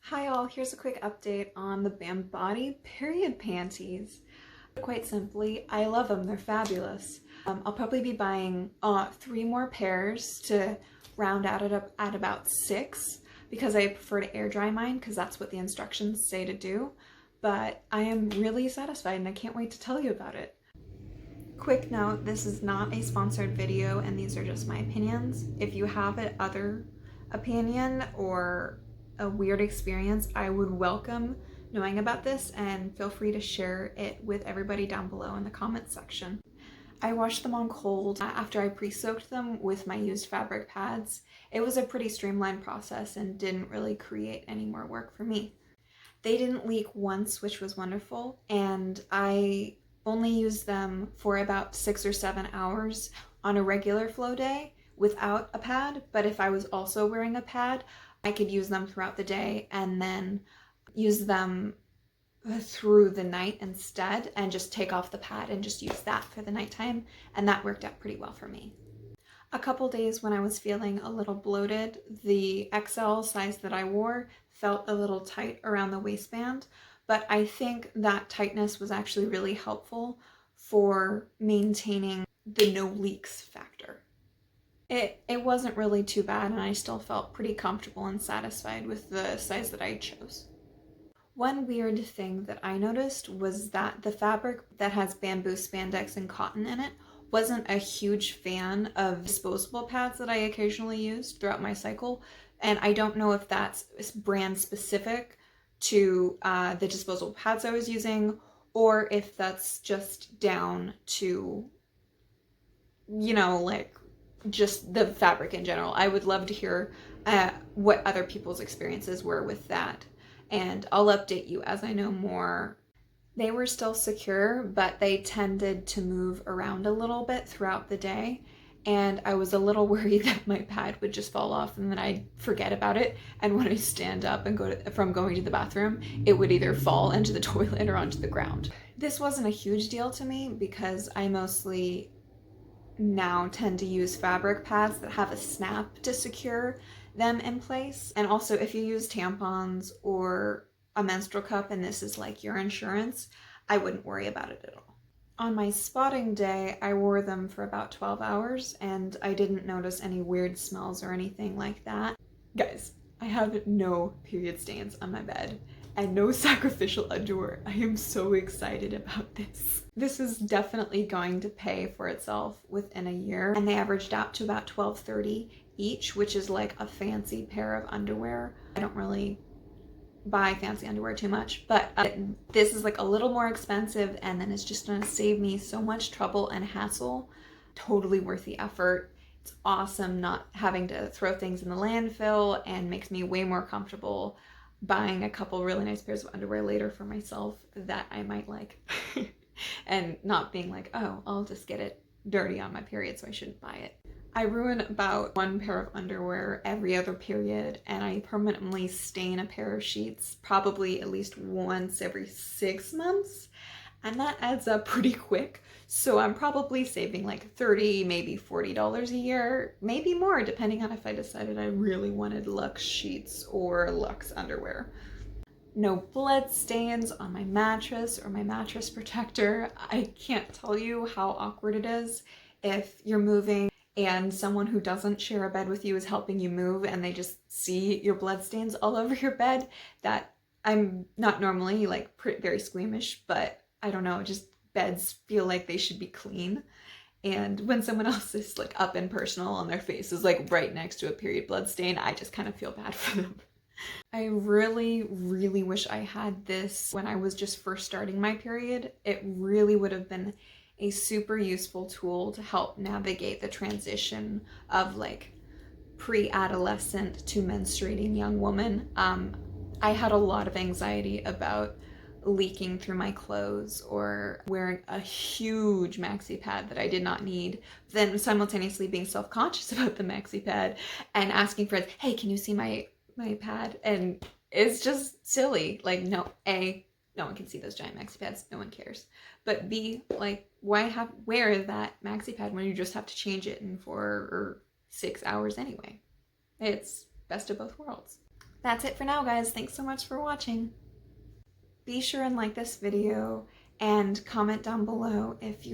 Hi all, here's a quick update on the Bambody period panties. Quite simply, I love them, they're fabulous. I'll probably be buying 3 more pairs to round out it up at about 6 because I prefer to air dry mine because that's what the instructions say to do. But I am really satisfied and I can't wait to tell you about it. Quick note, this is not a sponsored video and these are just my opinions. If you have an other opinion or a weird experience, I would welcome knowing about this and feel free to share it with everybody down below in the comments section. I washed them on cold after I pre-soaked them with my used fabric pads. It was a pretty streamlined process and didn't really create any more work for me. They didn't leak once, which was wonderful, and I only used them for about 6 or 7 hours on a regular flow day without a pad, but if I was also wearing a pad, I could use them throughout the day and then use them through the night instead and just take off the pad and just use that for the nighttime, and that worked out pretty well for me. A couple days when I was feeling a little bloated, the XL size that I wore felt a little tight around the waistband, but I think that tightness was actually really helpful for maintaining the no leaks factor. It wasn't really too bad and I still felt pretty comfortable and satisfied with the size that I chose. One weird thing that I noticed was that the fabric that has bamboo spandex and cotton in it wasn't a huge fan of disposable pads that I occasionally used throughout my cycle, and I don't know if that's brand specific to the disposable pads I was using or if that's just down to, you know, like just the fabric in general. I would love to hear what other people's experiences were with that, and I'll update you as I know more. They were still secure, but they tended to move around a little bit throughout the day, and I was a little worried that my pad would just fall off and then I'd forget about it, and when I stand up and from going to the bathroom, it would either fall into the toilet or onto the ground. This wasn't a huge deal to me because I mostly now tend to use fabric pads that have a snap to secure them in place. And also if you use tampons or a menstrual cup and this is like your insurance, I wouldn't worry about it at all. On my spotting day, I wore them for about 12 hours and I didn't notice any weird smells or anything like that. Guys, I have no period stains on my bed and no sacrificial underwear. I am so excited about this. This is definitely going to pay for itself within a year, and they averaged out to about $12.30 each, which is like a fancy pair of underwear. I don't really buy fancy underwear too much, but this is like a little more expensive, and then it's just gonna save me so much trouble and hassle. Totally worth the effort. It's awesome not having to throw things in the landfill and makes me way more comfortable buying a couple really nice pairs of underwear later for myself that I might like and not being like, oh, I'll just get it dirty on my period so I shouldn't buy it. I ruin about 1 pair of underwear every other period, and I permanently stain a pair of sheets probably at least once every 6 months, and that adds up pretty quick. So I'm probably saving like $30, maybe $40 a year, maybe more, depending on if I decided I really wanted luxe sheets or luxe underwear. No blood stains on my mattress or my mattress protector. I can't tell you how awkward it is if you're moving and someone who doesn't share a bed with you is helping you move and they just see your blood stains all over your bed. That I'm not normally like very squeamish, but I don't know, just beds feel like they should be clean. And when someone else is like up and personal and their face is like right next to a period blood stain, I just kind of feel bad for them. I really, really wish I had this when I was just first starting my period. It really would have been a super useful tool to help navigate the transition of like pre-adolescent to menstruating young woman. I had a lot of anxiety about leaking through my clothes or wearing a huge maxi pad that I did not need, then simultaneously being self-conscious about the maxi pad and asking friends, hey, can you see my pad? And it's just silly. Like, no, A, no one can see those giant maxi pads, no one cares. But B, like, why wear that maxi pad when you just have to change it in 4 or 6 hours anyway? It's best of both worlds. That's it for now, guys. Thanks so much for watching. Be sure and like this video and comment down below if you